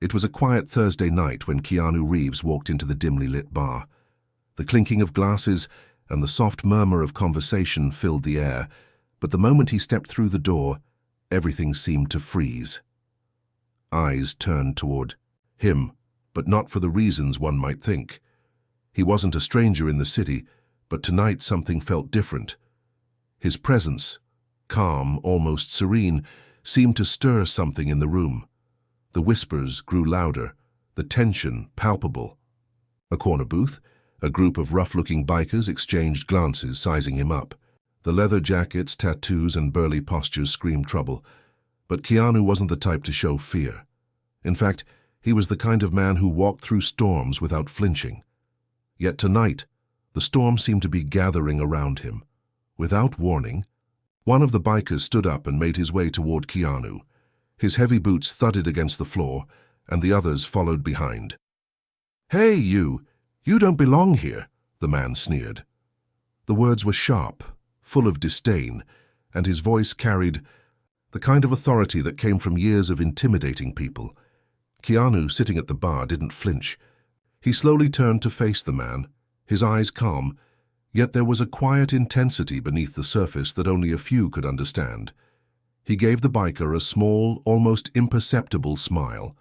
It was a quiet Thursday night when Keanu Reeves walked into the dimly lit bar. The clinking of glasses and the soft murmur of conversation filled the air, but the moment he stepped through the door, everything seemed to freeze. Eyes turned toward him, but not for the reasons one might think. He wasn't a stranger in the city, but tonight something felt different. His presence, calm, almost serene, seemed to stir something in the room. The whispers grew louder, the tension palpable. A corner booth, a group of rough-looking bikers exchanged glances, sizing him up. The leather jackets, tattoos, and burly postures screamed trouble, but Keanu wasn't the type to show fear. In fact, he was the kind of man who walked through storms without flinching. Yet tonight, the storm seemed to be gathering around him. Without warning, one of the bikers stood up and made his way toward Keanu. His heavy boots thudded against the floor, and the others followed behind. "Hey, you don't belong here," the man sneered. The words were sharp, full of disdain, and his voice carried the kind of authority that came from years of intimidating people. Keanu, sitting at the bar, didn't flinch. He slowly turned to face the man, his eyes calm, yet there was a quiet intensity beneath the surface that only a few could understand. He gave the biker a small, almost imperceptible smile.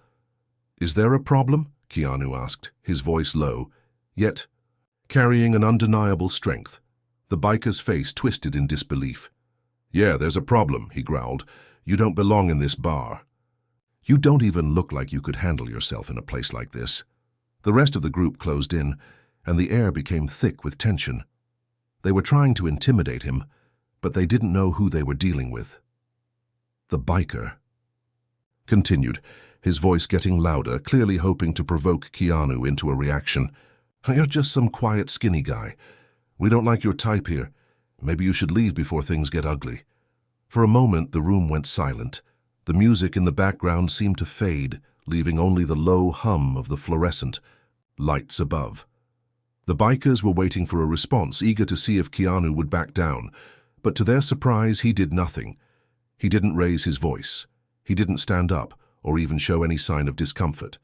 "Is there a problem?" Keanu asked, his voice low, yet carrying an undeniable strength. The biker's face twisted in disbelief. "Yeah, there's a problem," he growled. "You don't belong in this bar. You don't even look like you could handle yourself in a place like this." The rest of the group closed in, and the air became thick with tension. They were trying to intimidate him, but they didn't know who they were dealing with. The biker continued, his voice getting louder, clearly hoping to provoke Keanu into a reaction. "You're just some quiet, skinny guy. We don't like your type here. Maybe you should leave before things get ugly." For a moment, the room went silent. The music in the background seemed to fade, leaving only the low hum of the fluorescent lights above. The bikers were waiting for a response, eager to see if Keanu would back down, but to their surprise, he did nothing. He didn't raise his voice. He didn't stand up or even show any sign of discomfort.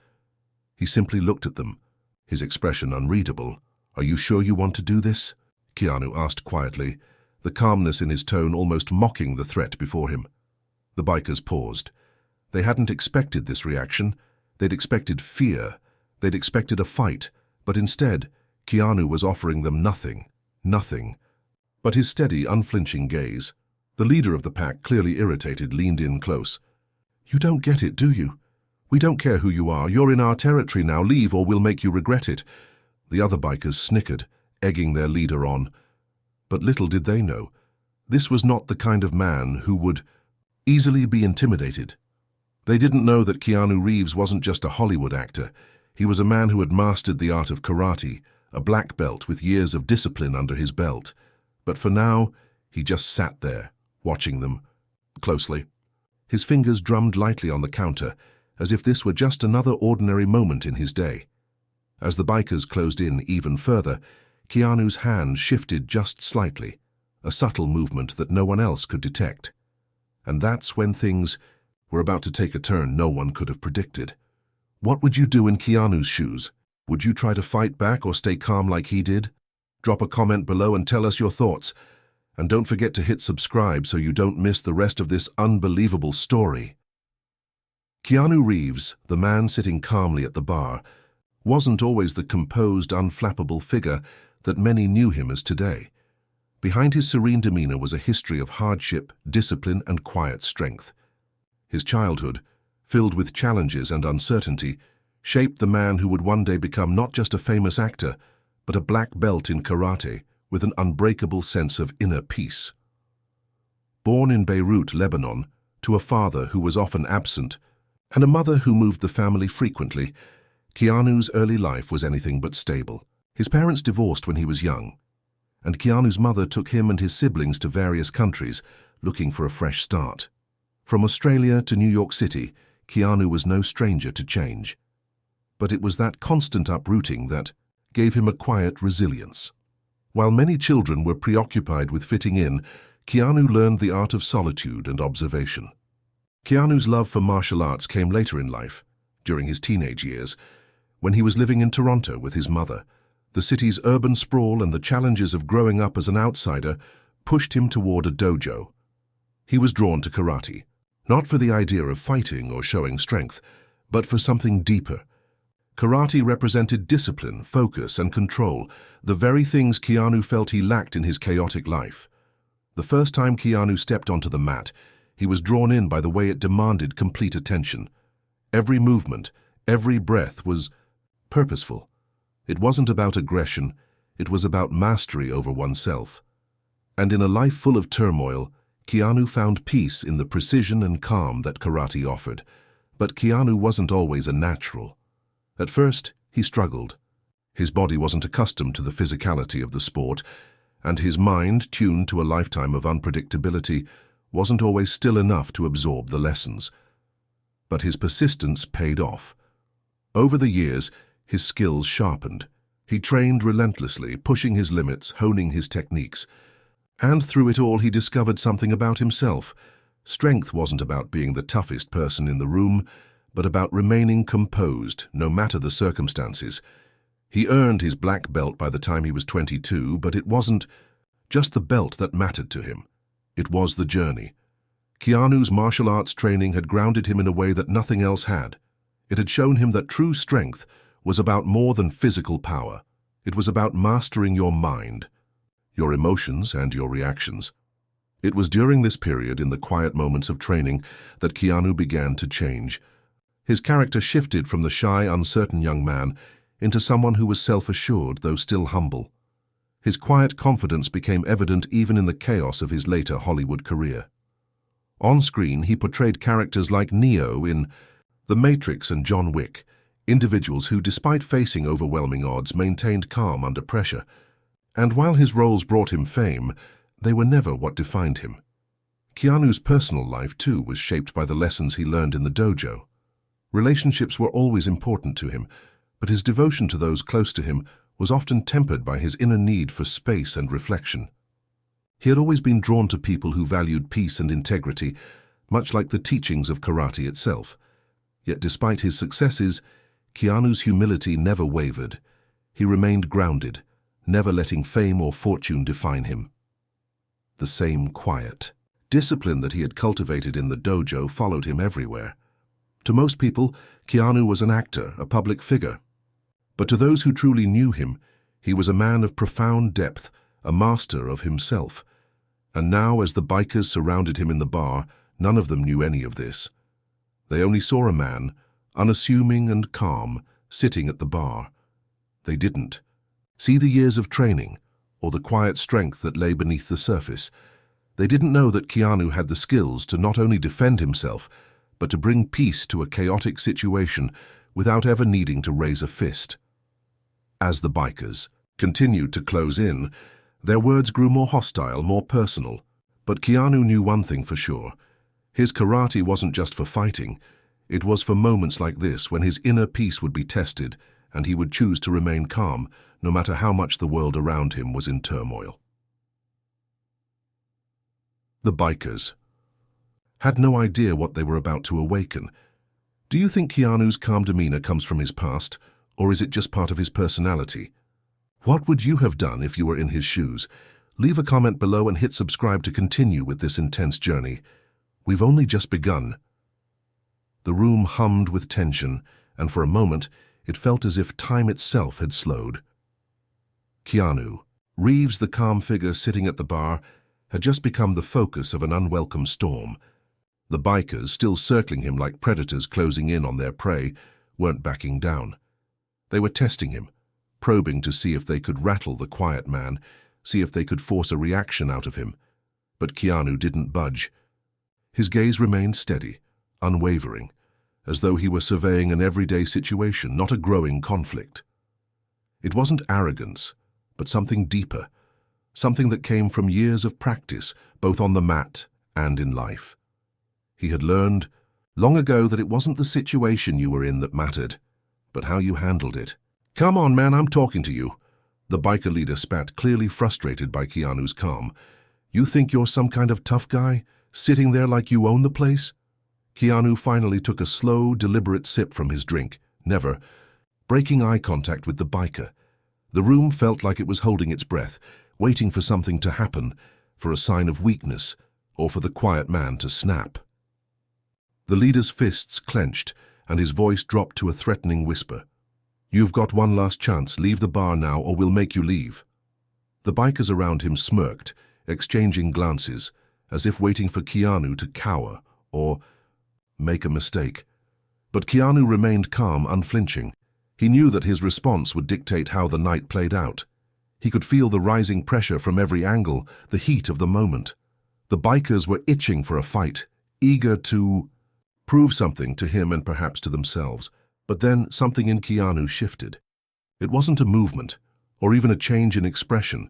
He simply looked at them, his expression unreadable. "Are you sure you want to do this?" Keanu asked quietly, the calmness in his tone almost mocking the threat before him. The bikers paused. They hadn't expected this reaction. They'd expected fear. They'd expected a fight. But instead, Keanu was offering them nothing. But his steady, unflinching gaze. The leader of the pack, clearly irritated, leaned in close. "You don't get it, do you? We don't care who you are. You're in our territory now. Leave or we'll make you regret it." The other bikers snickered, egging their leader on. But little did they know, this was not the kind of man who would easily be intimidated. They didn't know that Keanu Reeves wasn't just a Hollywood actor. He was a man who had mastered the art of karate, a black belt with years of discipline under his belt. But for now, he just sat there, watching them closely. His fingers drummed lightly on the counter, as if this were just another ordinary moment in his day. As the bikers closed in even further, Keanu's hand shifted just slightly, a subtle movement that no one else could detect. And that's when things were about to take a turn no one could have predicted. What would you do in Keanu's shoes? Would you try to fight back or stay calm like he did? Drop a comment below and tell us your thoughts. And don't forget to hit subscribe so you don't miss the rest of this unbelievable story. Keanu Reeves, the man sitting calmly at the bar, wasn't always the composed, unflappable figure that many knew him as today. Behind his serene demeanor was a history of hardship, discipline, and quiet strength. His childhood, filled with challenges and uncertainty, shaped the man who would one day become not just a famous actor, but a black belt in karate with an unbreakable sense of inner peace. Born in Beirut, Lebanon, to a father who was often absent and a mother who moved the family frequently, Keanu's early life was anything but stable. His parents divorced when he was young, and Keanu's mother took him and his siblings to various countries, looking for a fresh start. From Australia to New York City, Keanu was no stranger to change. But it was that constant uprooting that gave him a quiet resilience. While many children were preoccupied with fitting in, Keanu learned the art of solitude and observation. Keanu's love for martial arts came later in life, during his teenage years, when he was living in Toronto with his mother. The city's urban sprawl and the challenges of growing up as an outsider pushed him toward a dojo. He was drawn to karate, not for the idea of fighting or showing strength, but for something deeper. Karate represented discipline, focus, and control, the very things Keanu felt he lacked in his chaotic life. The first time Keanu stepped onto the mat, he was drawn in by the way it demanded complete attention. Every movement, every breath was purposeful. It wasn't about aggression, it was about mastery over oneself. And in a life full of turmoil, Keanu found peace in the precision and calm that karate offered. But Keanu wasn't always a natural. At first, he struggled. His body wasn't accustomed to the physicality of the sport, and his mind, tuned to a lifetime of unpredictability, wasn't always still enough to absorb the lessons. But his persistence paid off. Over the years, his skills sharpened. He trained relentlessly, pushing his limits, honing his techniques. And through it all, he discovered something about himself. Strength wasn't about being the toughest person in the room, but about remaining composed, no matter the circumstances. He earned his black belt by the time he was 22, but it wasn't just the belt that mattered to him. It was the journey. Keanu's martial arts training had grounded him in a way that nothing else had. It had shown him that true strength was about more than physical power. It was about mastering your mind, your emotions, and your reactions. It was during this period, in the quiet moments of training, that Keanu began to change. His character shifted from the shy, uncertain young man into someone who was self-assured, though still humble. His quiet confidence became evident even in the chaos of his later Hollywood career. On screen, he portrayed characters like Neo in The Matrix and John Wick, individuals who, despite facing overwhelming odds, maintained calm under pressure. And while his roles brought him fame, they were never what defined him. Keanu's personal life, too, was shaped by the lessons he learned in the dojo. Relationships were always important to him, but his devotion to those close to him was often tempered by his inner need for space and reflection. He had always been drawn to people who valued peace and integrity, much like the teachings of karate itself. Yet despite his successes, Keanu's humility never wavered. He remained grounded, never letting fame or fortune define him. The same quiet discipline that he had cultivated in the dojo followed him everywhere. To most people, Keanu was an actor, a public figure. But to those who truly knew him, he was a man of profound depth, a master of himself. And now, as the bikers surrounded him in the bar, none of them knew any of this. They only saw a man, unassuming and calm, sitting at the bar. They didn't see the years of training or the quiet strength that lay beneath the surface. They didn't know that Keanu had the skills to not only defend himself, but to bring peace to a chaotic situation without ever needing to raise a fist. As the bikers continued to close in, their words grew more hostile, more personal. But Keanu knew one thing for sure. His karate wasn't just for fighting. It was for moments like this when his inner peace would be tested and he would choose to remain calm, no matter how much the world around him was in turmoil. The bikers had no idea what they were about to awaken. Do you think Keanu's calm demeanor comes from his past, or is it just part of his personality? What would you have done if you were in his shoes? Leave a comment below and hit subscribe to continue with this intense journey. We've only just begun. The room hummed with tension, and for a moment, it felt as if time itself had slowed. Keanu Reeves, the calm figure sitting at the bar, had just become the focus of an unwelcome storm. The bikers, still circling him like predators closing in on their prey, weren't backing down. They were testing him, probing to see if they could rattle the quiet man, see if they could force a reaction out of him. But Keanu didn't budge. His gaze remained steady, unwavering, as though he were surveying an everyday situation, not a growing conflict. It wasn't arrogance, but something deeper, something that came from years of practice, both on the mat and in life. He had learned long ago that it wasn't the situation you were in that mattered, but how you handled it. "Come on, man, I'm talking to you." The biker leader spat, clearly frustrated by Keanu's calm. "You think you're some kind of tough guy, sitting there like you own the place?" Keanu finally took a slow, deliberate sip from his drink, never breaking eye contact with the biker. The room felt like it was holding its breath, waiting for something to happen, for a sign of weakness, or for the quiet man to snap. The leader's fists clenched, and his voice dropped to a threatening whisper. "You've got one last chance. Leave the bar now, or we'll make you leave." The bikers around him smirked, exchanging glances, as if waiting for Keanu to cower or make a mistake. But Keanu remained calm, unflinching. He knew that his response would dictate how the night played out. He could feel the rising pressure from every angle, the heat of the moment. The bikers were itching for a fight, eager to prove something to him and perhaps to themselves. But then something in Keanu shifted. It wasn't a movement, or even a change in expression,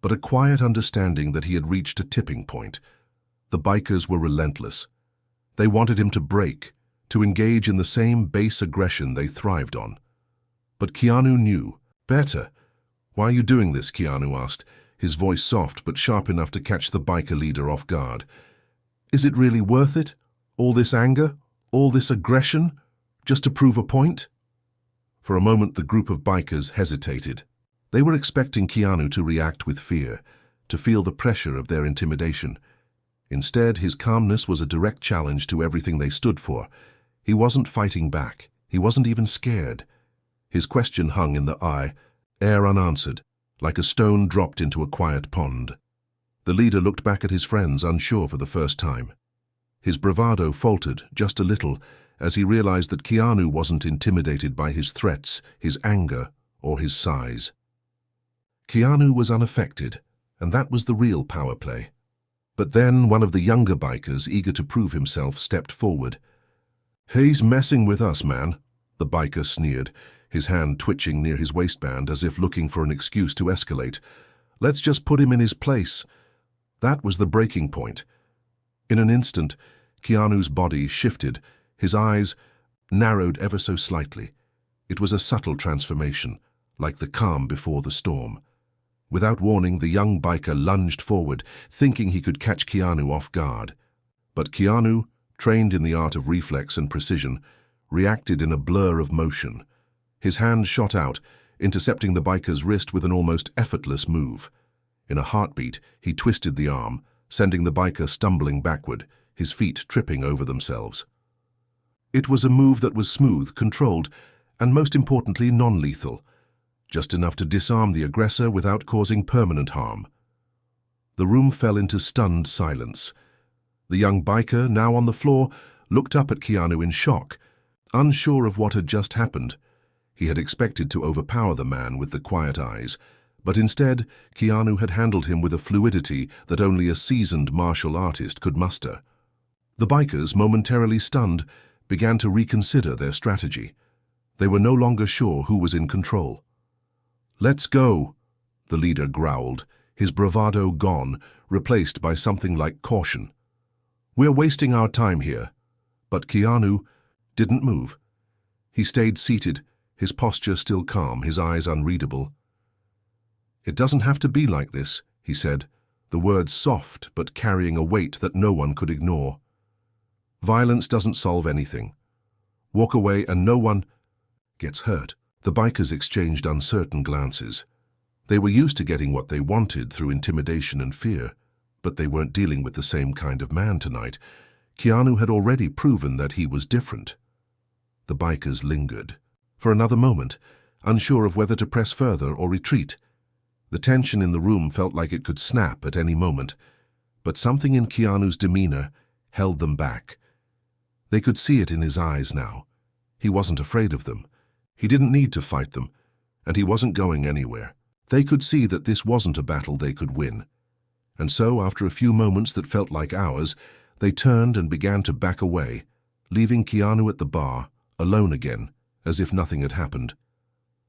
but a quiet understanding that he had reached a tipping point. The bikers were relentless. They wanted him to break, to engage in the same base aggression they thrived on. But Keanu knew better. "Why are you doing this?" Keanu asked, his voice soft but sharp enough to catch the biker leader off guard. "Is it really worth it? All this anger? All this aggression? Just to prove a point?" For a moment the group of bikers hesitated. They were expecting Keanu to react with fear, to feel the pressure of their intimidation. Instead, his calmness was a direct challenge to everything they stood for. He wasn't fighting back. He wasn't even scared. His question hung in the air unanswered, like a stone dropped into a quiet pond. The leader looked back at his friends, unsure for the first time. His bravado faltered just a little as he realized that Keanu wasn't intimidated by his threats, his anger, or his size. Keanu was unaffected, and that was the real power play. But then one of the younger bikers, eager to prove himself, stepped forward. "He's messing with us, man," the biker sneered, his hand twitching near his waistband as if looking for an excuse to escalate. "Let's just put him in his place." That was the breaking point. In an instant, Keanu's body shifted, his eyes narrowed ever so slightly. It was a subtle transformation, like the calm before the storm. Without warning, the young biker lunged forward, thinking he could catch Keanu off guard. But Keanu, trained in the art of reflex and precision, reacted in a blur of motion. His hand shot out, intercepting the biker's wrist with an almost effortless move. In a heartbeat, he twisted the arm, sending the biker stumbling backward, his feet tripping over themselves. It was a move that was smooth, controlled, and most importantly, non-lethal, just enough to disarm the aggressor without causing permanent harm. The room fell into stunned silence. The young biker, now on the floor, looked up at Keanu in shock, unsure of what had just happened. He had expected to overpower the man with the quiet eyes, but instead, Keanu had handled him with a fluidity that only a seasoned martial artist could muster. The bikers, momentarily stunned, began to reconsider their strategy. They were no longer sure who was in control. "Let's go," the leader growled, his bravado gone, replaced by something like caution. "We're wasting our time here." But Keanu didn't move. He stayed seated, his posture still calm, his eyes unreadable. "It doesn't have to be like this," he said, the words soft but carrying a weight that no one could ignore. "Violence doesn't solve anything. Walk away and no one gets hurt." The bikers exchanged uncertain glances. They were used to getting what they wanted through intimidation and fear, but they weren't dealing with the same kind of man tonight. Keanu had already proven that he was different. The bikers lingered for another moment, unsure of whether to press further or retreat. The tension in the room felt like it could snap at any moment, but something in Keanu's demeanor held them back. They could see it in his eyes now. He wasn't afraid of them. He didn't need to fight them, and he wasn't going anywhere. They could see that this wasn't a battle they could win. And so, after a few moments that felt like hours, they turned and began to back away, leaving Keanu at the bar, alone again, as if nothing had happened.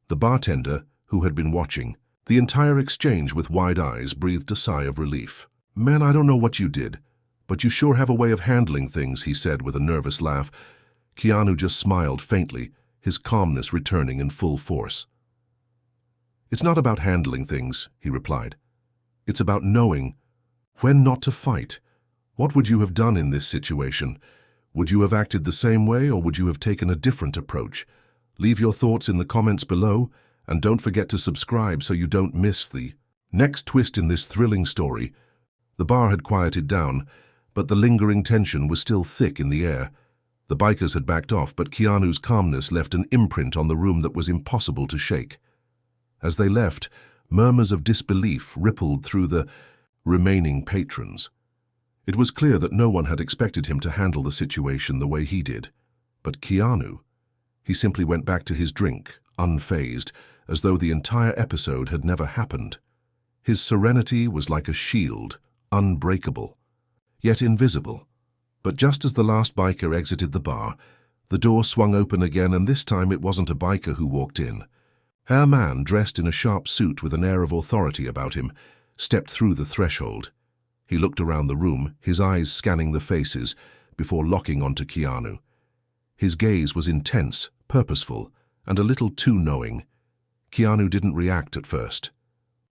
The bartender, who had been watching the entire exchange with wide eyes, breathed a sigh of relief. "Man, I don't know what you did, but you sure have a way of handling things," he said with a nervous laugh. Keanu just smiled faintly, his calmness returning in full force. "It's not about handling things," he replied. "It's about knowing when not to fight. What would you have done in this situation? Would you have acted the same way, or would you have taken a different approach? Leave your thoughts in the comments below, and don't forget to subscribe so you don't miss the next twist in this thrilling story. The bar had quieted down, but the lingering tension was still thick in the air. The bikers had backed off, but Keanu's calmness left an imprint on the room that was impossible to shake. As they left, murmurs of disbelief rippled through the remaining patrons. It was clear that no one had expected him to handle the situation the way he did. But Keanu, he simply went back to his drink, unfazed, as though the entire episode had never happened. His serenity was like a shield, unbreakable, yet invisible. But just as the last biker exited the bar, the door swung open again, and this time it wasn't a biker who walked in. A man dressed in a sharp suit with an air of authority about him stepped through the threshold. He looked around the room, his eyes scanning the faces, before locking onto Keanu. His gaze was intense, purposeful, and a little too knowing. Keanu didn't react at first.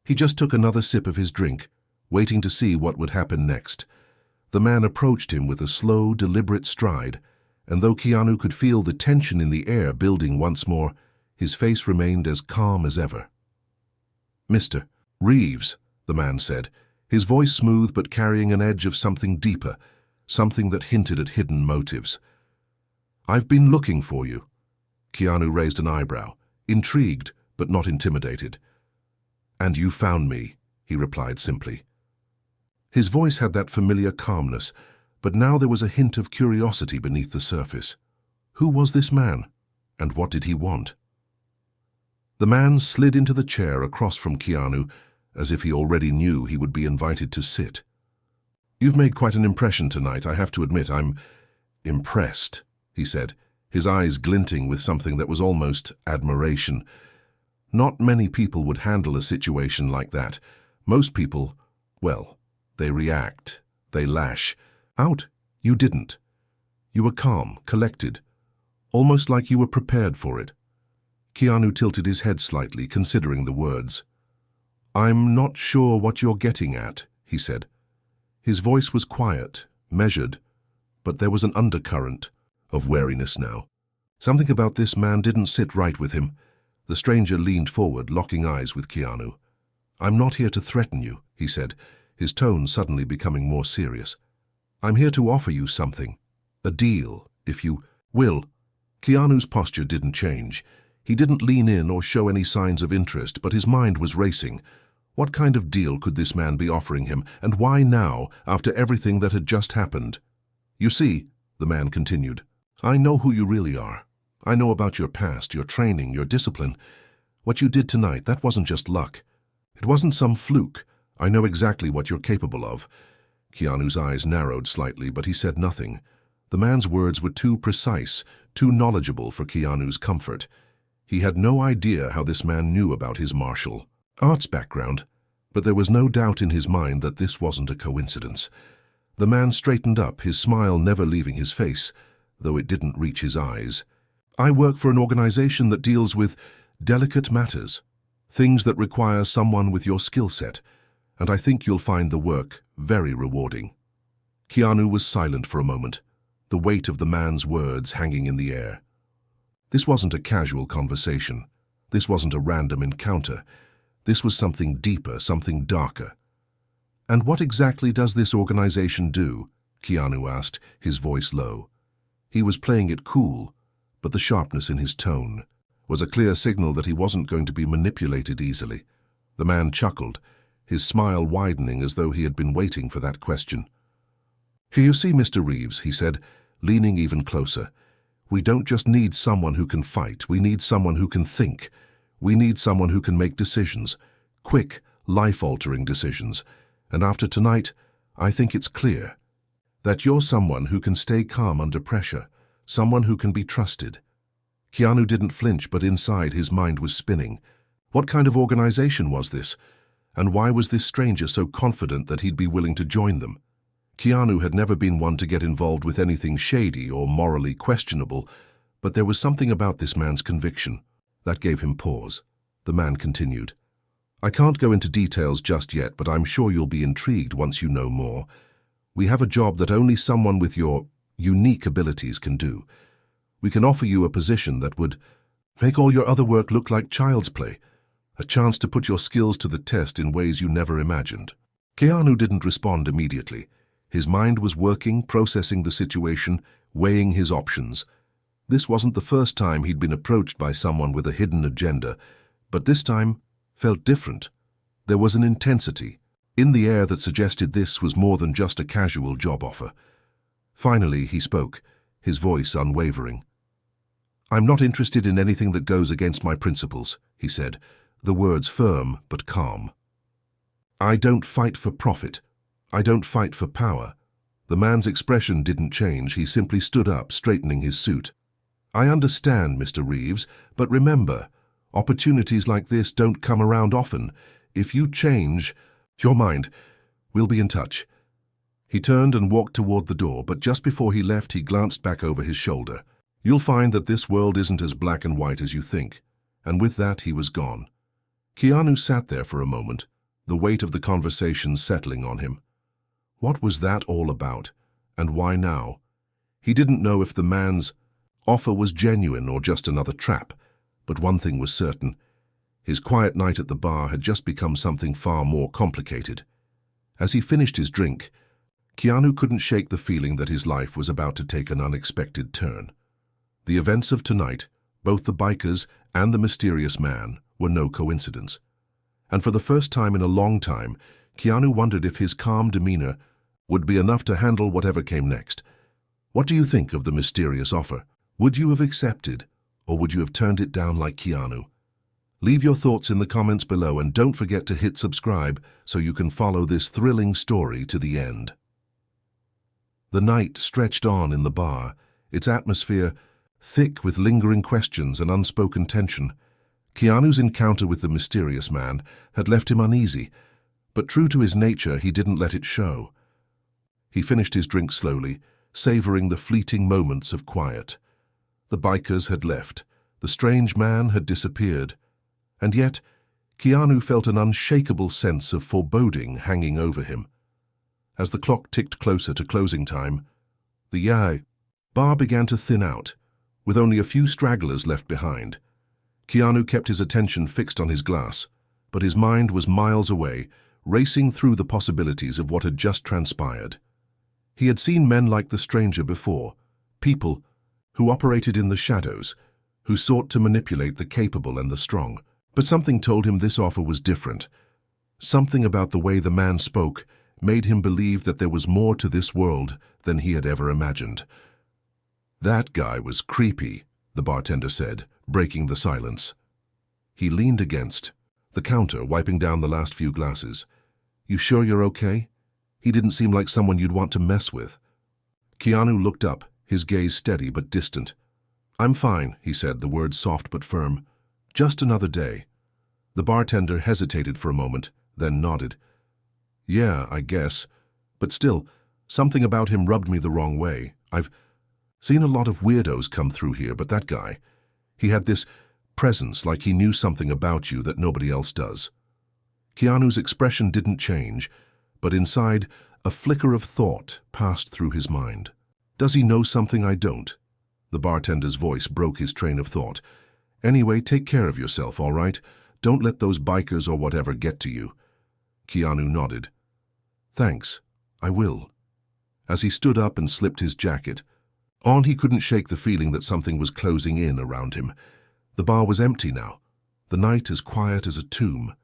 He just took another sip of his drink, waiting to see what would happen next. The man approached him with a slow, deliberate stride, and though Keanu could feel the tension in the air building once more, his face remained as calm as ever. "Mr. Reeves," the man said, his voice smooth but carrying an edge of something deeper, something that hinted at hidden motives. "I've been looking for you." Keanu raised an eyebrow, intrigued but not intimidated. "And you found me," he replied simply. His voice had that familiar calmness, but now there was a hint of curiosity beneath the surface. Who was this man, and what did he want? The man slid into the chair across from Keanu, as if he already knew he would be invited to sit. "You've made quite an impression tonight, I have to admit. I'm impressed," he said, his eyes glinting with something that was almost admiration. Not many people would handle a situation like that. Most people, well, they react, they lash out. You didn't. You were calm, collected, almost like you were prepared for it. Keanu tilted his head slightly, considering the words. "I'm not sure what you're getting at," he said. His voice was quiet, measured, but there was an undercurrent of wariness now. Something about this man didn't sit right with him. The stranger leaned forward, locking eyes with Keanu. "I'm not here to threaten you," he said, his tone suddenly becoming more serious. "I'm here to offer you something. A deal, if you will." Keanu's posture didn't change. He didn't lean in or show any signs of interest, but his mind was racing. What kind of deal could this man be offering him, and why now, after everything that had just happened? "You see," the man continued, "I know who you really are. I know about your past, your training, your discipline. What you did tonight, that wasn't just luck. It wasn't some fluke. I know exactly what you're capable of." Keanu's eyes narrowed slightly, but he said nothing. The man's words were too precise, too knowledgeable for Keanu's comfort. He had no idea how this man knew about his martial arts background, but there was no doubt in his mind that this wasn't a coincidence. The man straightened up, his smile never leaving his face, though it didn't reach his eyes. "I work for an organization that deals with delicate matters, things that require someone with your skill set, and I think you'll find the work very rewarding." Keanu was silent for a moment, the weight of the man's words hanging in the air. This wasn't a casual conversation. This wasn't a random encounter. This was something deeper, something darker. "And what exactly does this organization do?" Keanu asked, his voice low. He was playing it cool, but the sharpness in his tone was a clear signal that he wasn't going to be manipulated easily. The man chuckled, his smile widening as though he had been waiting for that question. "Here you see, Mr. Reeves," he said, leaning even closer. "We don't just need someone who can fight, we need someone who can think. We need someone who can make decisions, quick, life-altering decisions. And after tonight, I think it's clear that you're someone who can stay calm under pressure, someone who can be trusted." Keanu didn't flinch, but inside his mind was spinning. What kind of organization was this? And why was this stranger so confident that he'd be willing to join them? Keanu had never been one to get involved with anything shady or morally questionable, but there was something about this man's conviction that gave him pause. The man continued, "I can't go into details just yet, but I'm sure you'll be intrigued once you know more. We have a job that only someone with your unique abilities can do. We can offer you a position that would make all your other work look like child's play, a chance to put your skills to the test in ways you never imagined." Keanu didn't respond immediately. His mind was working, processing the situation, weighing his options. This wasn't the first time he'd been approached by someone with a hidden agenda, but this time felt different. There was an intensity in the air that suggested this was more than just a casual job offer. Finally, he spoke, his voice unwavering. "I'm not interested in anything that goes against my principles," he said, the words firm but calm. "I don't fight for profit. I don't fight for power." The man's expression didn't change. He simply stood up, straightening his suit. "I understand, Mr. Reeves, but remember, opportunities like this don't come around often. If you change your mind, we'll be in touch." He turned and walked toward the door, but just before he left, he glanced back over his shoulder. "You'll find that this world isn't as black and white as you think." And with that, he was gone. Keanu sat there for a moment, the weight of the conversation settling on him. What was that all about, and why now? He didn't know if the man's offer was genuine or just another trap, but one thing was certain. His quiet night at the bar had just become something far more complicated. As he finished his drink, Keanu couldn't shake the feeling that his life was about to take an unexpected turn. The events of tonight, both the bikers and the mysterious man, were no coincidence. And for the first time in a long time, Keanu wondered if his calm demeanor would be enough to handle whatever came next. What do you think of the mysterious offer? Would you have accepted, or would you have turned it down like Keanu? Leave your thoughts in the comments below, and don't forget to hit subscribe so you can follow this thrilling story to the end. The night stretched on in the bar, its atmosphere thick with lingering questions and unspoken tension. Keanu's encounter with the mysterious man had left him uneasy, but true to his nature, he didn't let it show. He finished his drink slowly, savoring the fleeting moments of quiet. The bikers had left, the strange man had disappeared, and yet Keanu felt an unshakable sense of foreboding hanging over him. As the clock ticked closer to closing time, the bar began to thin out, with only a few stragglers left behind. Keanu kept his attention fixed on his glass, but his mind was miles away, racing through the possibilities of what had just transpired. He had seen men like the stranger before, people who operated in the shadows, who sought to manipulate the capable and the strong. But something told him this offer was different. Something about the way the man spoke made him believe that there was more to this world than he had ever imagined. "That guy was creepy," the bartender said, breaking the silence. He leaned against the counter, wiping down the last few glasses. "You sure you're okay? He didn't seem like someone you'd want to mess with." Keanu looked up, his gaze steady but distant. "I'm fine," he said, the words soft but firm. "Just another day." The bartender hesitated for a moment, then nodded. "Yeah, I guess. But still, something about him rubbed me the wrong way. I've seen a lot of weirdos come through here, but that guy, he had this presence, like he knew something about you that nobody else does." Keanu's expression didn't change, but inside, a flicker of thought passed through his mind. "Does he know something I don't?" The bartender's voice broke his train of thought. "Anyway, take care of yourself, all right? Don't let those bikers or whatever get to you." Keanu nodded. "Thanks, I will." As he stood up and slipped his jacket on, he couldn't shake the feeling that something was closing in around him. The bar was empty now, the night as quiet as a tomb.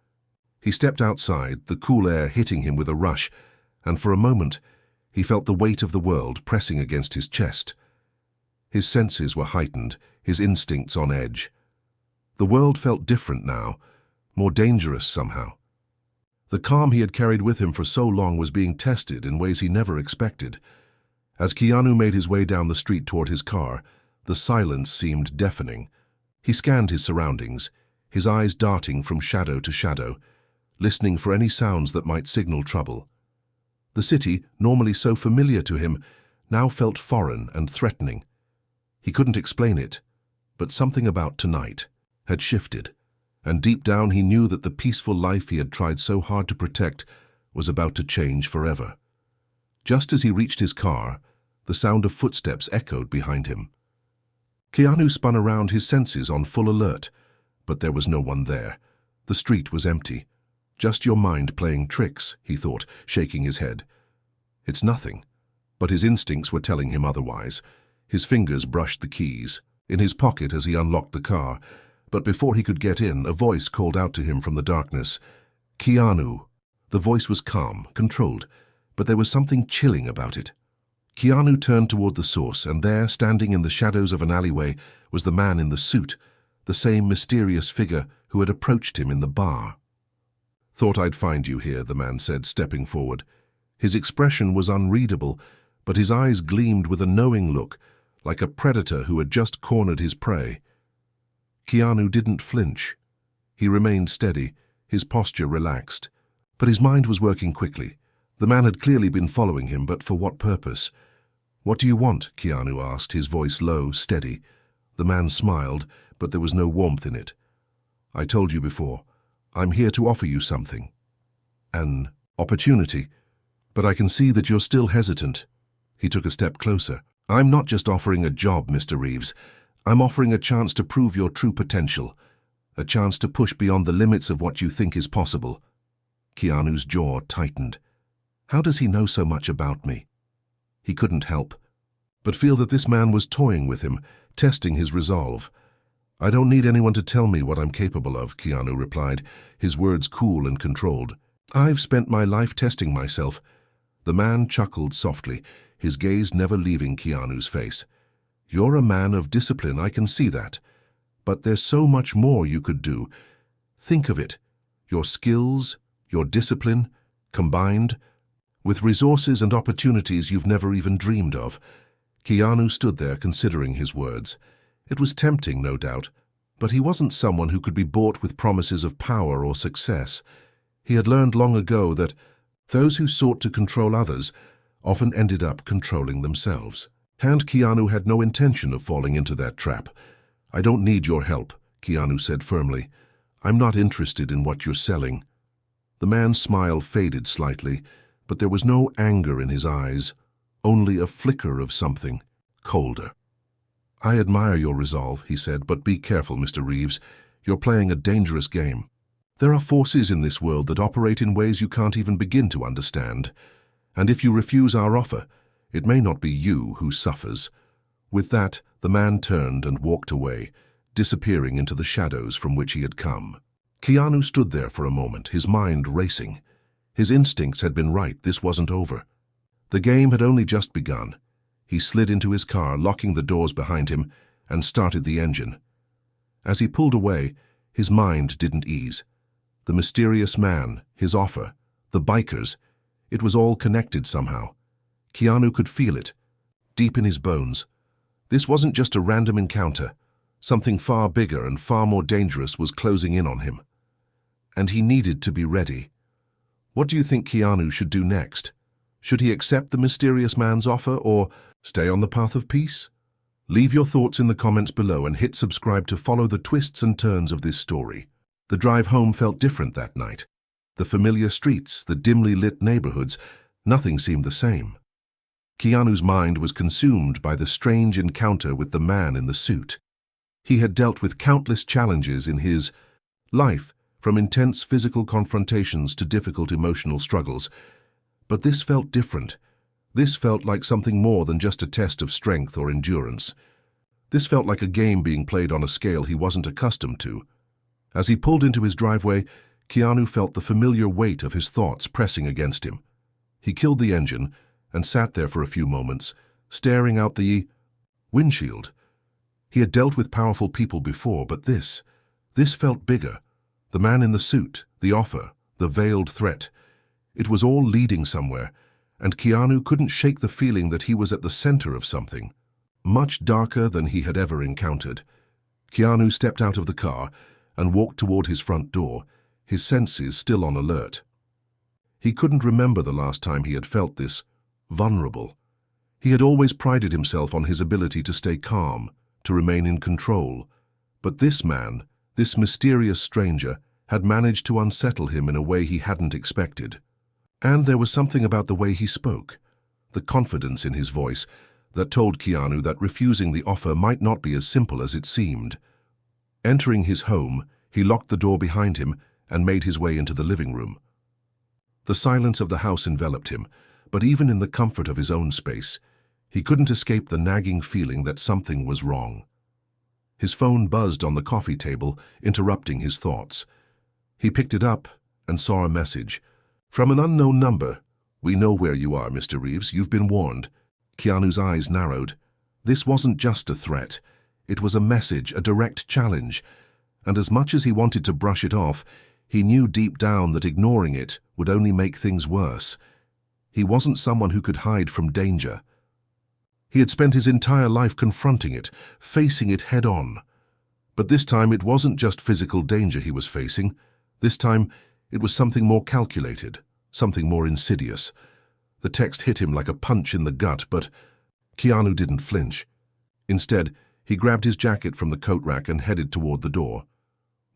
He stepped outside, the cool air hitting him with a rush, and for a moment he felt the weight of the world pressing against his chest. His senses were heightened, his instincts on edge. The world felt different now, more dangerous somehow. The calm he had carried with him for so long was being tested in ways he never expected. As Keanu made his way down the street toward his car, the silence seemed deafening. He scanned his surroundings, his eyes darting from shadow to shadow, listening for any sounds that might signal trouble. The city, normally so familiar to him, now felt foreign and threatening. He couldn't explain it, but something about tonight had shifted, and deep down he knew that the peaceful life he had tried so hard to protect was about to change forever. Just as he reached his car, The sound of footsteps echoed behind him. Keanu spun around, his senses on full alert, but there was no one there. The street was empty. Just your mind playing tricks, he thought, shaking his head. It's nothing. But his instincts were telling him otherwise. His fingers brushed the keys in his pocket as he unlocked the car, but before he could get in, a voice called out to him from the darkness. Keanu. The voice was calm, controlled, but there was something chilling about it. Keanu turned toward the source, and there, standing in the shadows of an alleyway, was the man in the suit, the same mysterious figure who had approached him in the bar. "Thought I'd find you here," the man said, stepping forward. His expression was unreadable, but his eyes gleamed with a knowing look, like a predator who had just cornered his prey. Keanu didn't flinch. He remained steady, his posture relaxed. But his mind was working quickly. The man had clearly been following him, but for what purpose? "What do you want?" Keanu asked, his voice low, steady. The man smiled, but there was no warmth in it. "I told you before. I'm here to offer you something. An opportunity. But I can see that you're still hesitant." He took a step closer. "I'm not just offering a job, Mr. Reeves. I'm offering a chance to prove your true potential. A chance to push beyond the limits of what you think is possible." Keanu's jaw tightened. How does he know so much about me? He couldn't help but feel that this man was toying with him, testing his resolve. "I don't need anyone to tell me what I'm capable of," Keanu replied, his words cool and controlled. "I've spent my life testing myself." The man chuckled softly, his gaze never leaving Keanu's face. "You're a man of discipline, I can see that. But there's so much more you could do. Think of it. Your skills, your discipline, combined, with resources and opportunities you've never even dreamed of." Keanu stood there considering his words. It was tempting, no doubt, but he wasn't someone who could be bought with promises of power or success. He had learned long ago that those who sought to control others often ended up controlling themselves. And Keanu had no intention of falling into that trap. "I don't need your help," Keanu said firmly. "I'm not interested in what you're selling." The man's smile faded slightly, but there was no anger in his eyes, only a flicker of something colder. "I admire your resolve," he said, "but be careful, Mr. Reeves. You're playing a dangerous game. There are forces in this world that operate in ways you can't even begin to understand. And if you refuse our offer, it may not be you who suffers." With that, the man turned and walked away, disappearing into the shadows from which he had come. Keanu stood there for a moment, his mind racing. His instincts had been right, this wasn't over. The game had only just begun. He slid into his car, locking the doors behind him, and started the engine. As he pulled away, his mind didn't ease. The mysterious man, his offer, the bikers, it was all connected somehow. Keanu could feel it, deep in his bones. This wasn't just a random encounter. Something far bigger and far more dangerous was closing in on him. And he needed to be ready. What do you think Keanu should do next? Should he accept the mysterious man's offer or stay on the path of peace? Leave your thoughts in the comments below and hit subscribe to follow the twists and turns of this story. The drive home felt different that night. The familiar streets, the dimly lit neighborhoods, nothing seemed the same. Keanu's mind was consumed by the strange encounter with the man in the suit. He had dealt with countless challenges in his life, from intense physical confrontations to difficult emotional struggles. But this felt different. This felt like something more than just a test of strength or endurance. This felt like a game being played on a scale he wasn't accustomed to. As he pulled into his driveway, Keanu felt the familiar weight of his thoughts pressing against him. He killed the engine and sat there for a few moments, staring out the windshield. He had dealt with powerful people before, but this felt bigger. The man in the suit, the offer, the veiled threat. It was all leading somewhere, and Keanu couldn't shake the feeling that he was at the center of something, much darker than he had ever encountered. Keanu stepped out of the car and walked toward his front door, his senses still on alert. He couldn't remember the last time he had felt this vulnerable. He had always prided himself on his ability to stay calm, to remain in control. But this man, this mysterious stranger, had managed to unsettle him in a way he hadn't expected. And there was something about the way he spoke, the confidence in his voice, that told Keanu that refusing the offer might not be as simple as it seemed. Entering his home, he locked the door behind him and made his way into the living room. The silence of the house enveloped him, but even in the comfort of his own space, he couldn't escape the nagging feeling that something was wrong. His phone buzzed on the coffee table, interrupting his thoughts. He picked it up and saw a message. "From an unknown number. We know where you are, Mr. Reeves. You've been warned." Keanu's eyes narrowed. This wasn't just a threat. It was a message, a direct challenge. And as much as he wanted to brush it off, he knew deep down that ignoring it would only make things worse. He wasn't someone who could hide from danger. He had spent his entire life confronting it, facing it head-on. But this time it wasn't just physical danger he was facing. This time it was something more calculated, something more insidious. The text hit him like a punch in the gut, but Keanu didn't flinch. Instead, he grabbed his jacket from the coat rack and headed toward the door.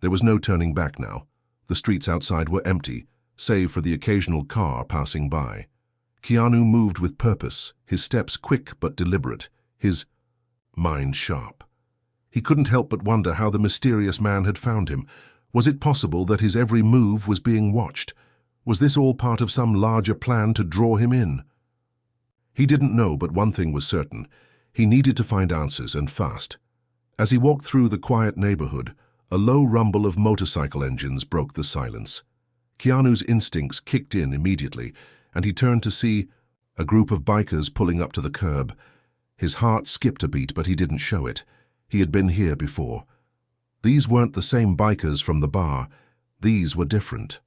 There was no turning back now. The streets outside were empty, save for the occasional car passing by. Keanu moved with purpose, his steps quick but deliberate, his mind sharp. He couldn't help but wonder how the mysterious man had found him. Was it possible that his every move was being watched? Was this all part of some larger plan to draw him in? He didn't know, but one thing was certain. He needed to find answers, and fast. As he walked through the quiet neighborhood, a low rumble of motorcycle engines broke the silence. Keanu's instincts kicked in immediately, and he turned to see a group of bikers pulling up to the curb. His heart skipped a beat, but he didn't show it. He had been here before. These weren't the same bikers from the bar. These were different.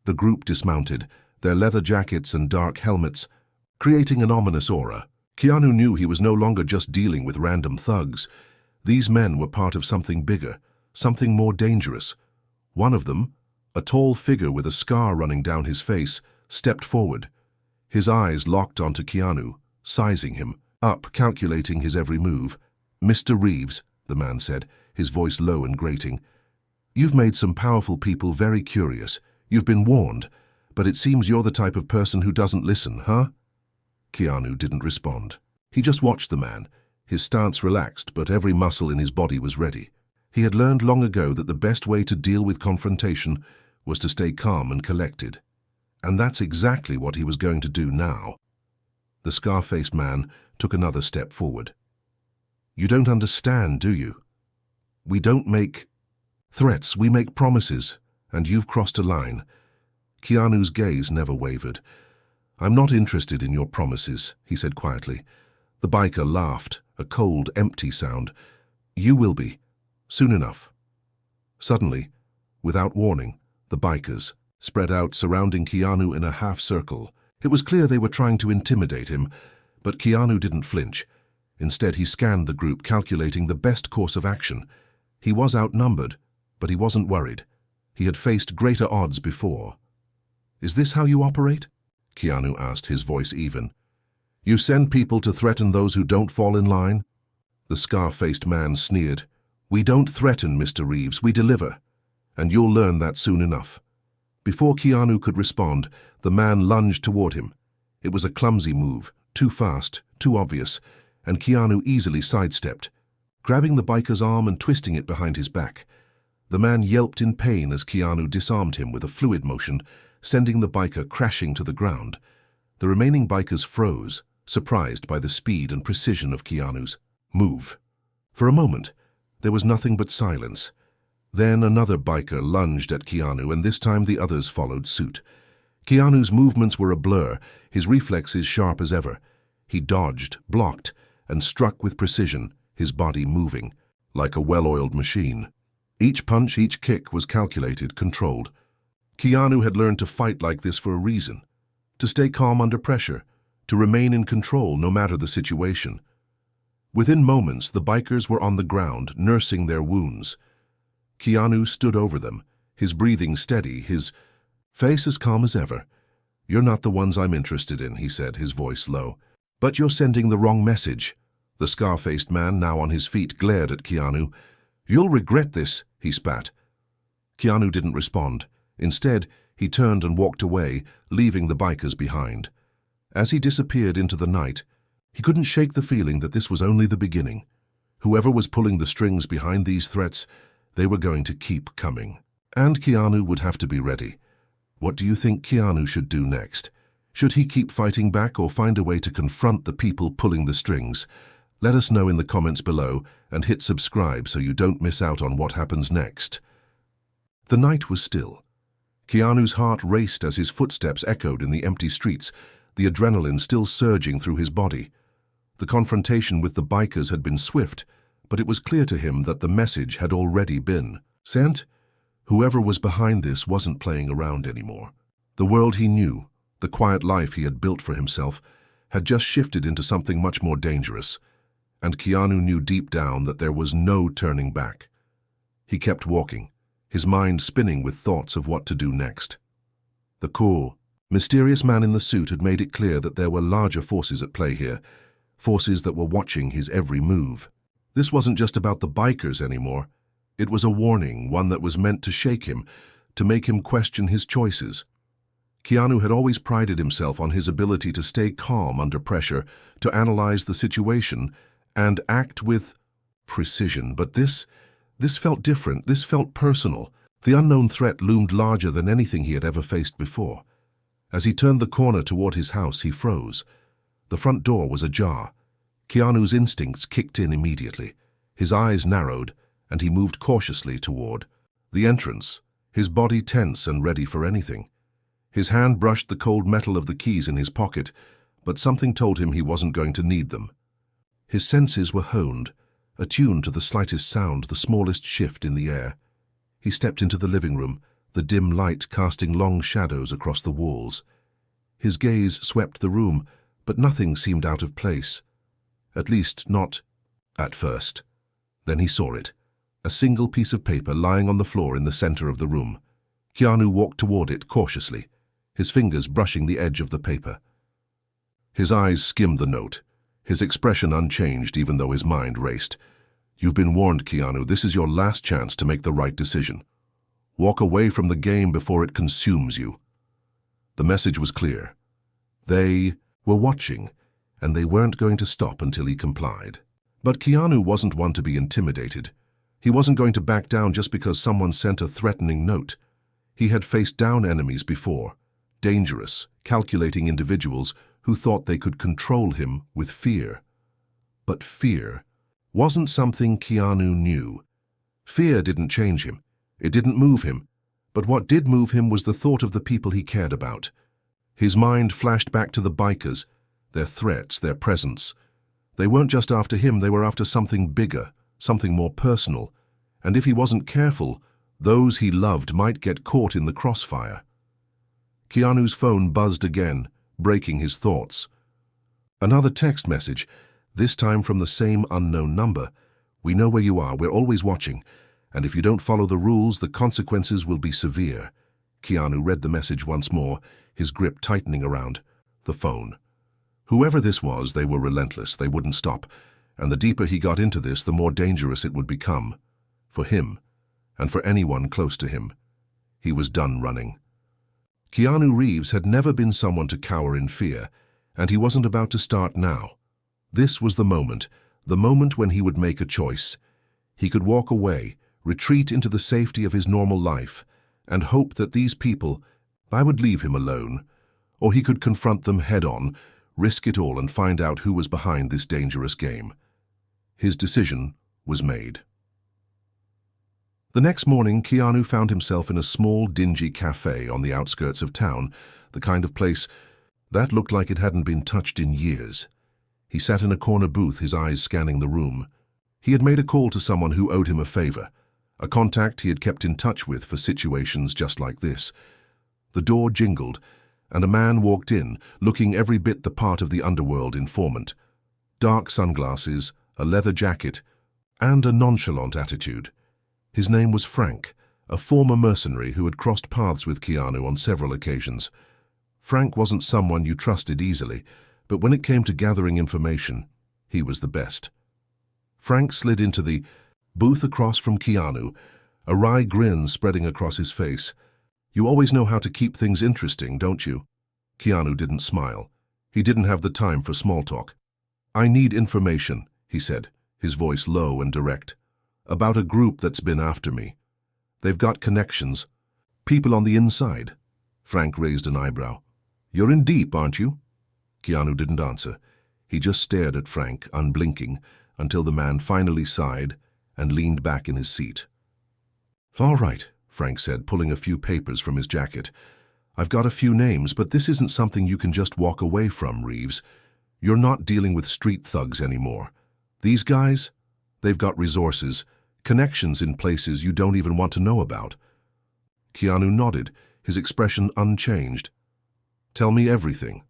The group dismounted, their leather jackets and dark helmets creating an ominous aura. Keanu knew he was no longer just dealing with random thugs. These men were part of something bigger, something more dangerous. One of them, a tall figure with a scar running down his face, stepped forward. His eyes locked onto Keanu, sizing him up, calculating his every move. "Mr. Reeves," the man said, his voice low and grating, "you've made some powerful people very curious. You've been warned, but it seems you're the type of person who doesn't listen, huh?" Keanu didn't respond. He just watched the man, his stance relaxed, but every muscle in his body was ready. He had learned long ago that the best way to deal with confrontation was to stay calm and collected. And that's exactly what he was going to do now. The scar-faced man took another step forward. "You don't understand, do you? We don't make threats, we make promises, and you've crossed a line." Keanu's gaze never wavered. "I'm not interested in your promises," he said quietly. The biker laughed, a cold, empty sound. "You will be, soon enough." Suddenly, without warning, the bikers spread out, surrounding Keanu in a half-circle. It was clear they were trying to intimidate him, but Keanu didn't flinch. Instead, he scanned the group, calculating the best course of action. He was outnumbered, but he wasn't worried. He had faced greater odds before. "Is this how you operate?" Keanu asked, his voice even. "You send people to threaten those who don't fall in line?" The scar-faced man sneered. "We don't threaten, Mr. Reeves, we deliver. And you'll learn that soon enough." Before Keanu could respond, the man lunged toward him. It was a clumsy move, too fast, too obvious, and Keanu easily sidestepped, grabbing the biker's arm and twisting it behind his back. The man yelped in pain as Keanu disarmed him with a fluid motion, sending the biker crashing to the ground. The remaining bikers froze, surprised by the speed and precision of Keanu's move. For a moment, there was nothing but silence. Then another biker lunged at Keanu, and this time the others followed suit. Keanu's movements were a blur, his reflexes sharp as ever. He dodged, blocked, and struck with precision, his body moving, like a well-oiled machine. Each punch, each kick was calculated, controlled. Keanu had learned to fight like this for a reason, to stay calm under pressure, to remain in control no matter the situation. Within moments, the bikers were on the ground, nursing their wounds. Keanu stood over them, his breathing steady, his face as calm as ever. "You're not the ones I'm interested in," he said, his voice low. "But you're sending the wrong message." The scar-faced man, now on his feet, glared at Keanu. "You'll regret this," he spat. Keanu didn't respond. Instead, he turned and walked away, leaving the bikers behind. As he disappeared into the night, He couldn't shake the feeling that this was only the beginning. Whoever was pulling the strings behind these threats, they were going to keep coming. And Keanu would have to be ready. What do you think Keanu should do next? Should he keep fighting back or find a way to confront the people pulling the strings? Let us know in the comments below and hit subscribe so you don't miss out on what happens next. The night was still. Keanu's heart raced as his footsteps echoed in the empty streets, the adrenaline still surging through his body. The confrontation with the bikers had been swift, but it was clear to him that the message had already been sent. Whoever was behind this wasn't playing around anymore. The world he knew, the quiet life he had built for himself, had just shifted into something much more dangerous, and Keanu knew deep down that there was no turning back. He kept walking, his mind spinning with thoughts of what to do next. The cool, mysterious man in the suit had made it clear that there were larger forces at play here, forces that were watching his every move. This wasn't just about the bikers anymore. It was a warning, one that was meant to shake him, to make him question his choices. Keanu had always prided himself on his ability to stay calm under pressure, to analyze the situation, and act with precision. But this felt different, this felt personal. The unknown threat loomed larger than anything he had ever faced before. As he turned the corner toward his house, he froze. The front door was ajar. Keanu's instincts kicked in immediately. His eyes narrowed, and he moved cautiously toward the entrance, his body tense and ready for anything. His hand brushed the cold metal of the keys in his pocket, but something told him he wasn't going to need them. His senses were honed, attuned to the slightest sound, the smallest shift in the air. He stepped into the living room, the dim light casting long shadows across the walls. His gaze swept the room, but nothing seemed out of place. At least not at first. Then he saw it, a single piece of paper lying on the floor in the center of the room. Keanu walked toward it cautiously, his fingers brushing the edge of the paper. His eyes skimmed the note, his expression unchanged even though his mind raced. You've been warned, Keanu. This is your last chance to make the right decision. Walk away from the game before it consumes you. The message was clear. They were watching, and they weren't going to stop until he complied. But Keanu wasn't one to be intimidated. He wasn't going to back down just because someone sent a threatening note. He had faced down enemies before, dangerous, calculating individuals who thought they could control him with fear. But fear wasn't something Keanu knew. Fear didn't change him. It didn't move him. But what did move him was the thought of the people he cared about. His mind flashed back to the bikers, their threats, their presence. They weren't just after him, they were after something bigger, something more personal. And if he wasn't careful, those he loved might get caught in the crossfire. Keanu's phone buzzed again, breaking his thoughts. Another text message, this time from the same unknown number. We know where you are, we're always watching, and if you don't follow the rules, the consequences will be severe. Keanu read the message once more, his grip tightening around the phone. Whoever this was, they were relentless, they wouldn't stop, and the deeper he got into this, the more dangerous it would become. For him, and for anyone close to him. He was done running. Keanu Reeves had never been someone to cower in fear, and he wasn't about to start now. This was the moment when he would make a choice. He could walk away, retreat into the safety of his normal life, and hope that these people would leave him alone, or he could confront them head-on, risk it all and find out who was behind this dangerous game. His decision was made. The next morning, Keanu found himself in a small, dingy cafe on the outskirts of town, the kind of place that looked like it hadn't been touched in years. He sat in a corner booth, his eyes scanning the room. He had made a call to someone who owed him a favor, a contact he had kept in touch with for situations just like this. The door jingled, and a man walked in, looking every bit the part of the underworld informant. Dark sunglasses, a leather jacket, and a nonchalant attitude. His name was Frank, a former mercenary who had crossed paths with Keanu on several occasions. Frank wasn't someone you trusted easily, but when it came to gathering information, he was the best. Frank slid into the booth across from Keanu, a wry grin spreading across his face. You always know how to keep things interesting, don't you? Keanu didn't smile. He didn't have the time for small talk. "I need information," he said, his voice low and direct, "about a group that's been after me. They've got connections. People on the inside." Frank raised an eyebrow. "You're in deep, aren't you?" Keanu didn't answer. He just stared at Frank, unblinking, until the man finally sighed and leaned back in his seat. "All right," Frank said, pulling a few papers from his jacket. "I've got a few names, but this isn't something you can just walk away from, Reeves. You're not dealing with street thugs anymore. These guys, they've got resources, connections in places you don't even want to know about." Keanu nodded, his expression unchanged. "Tell me everything."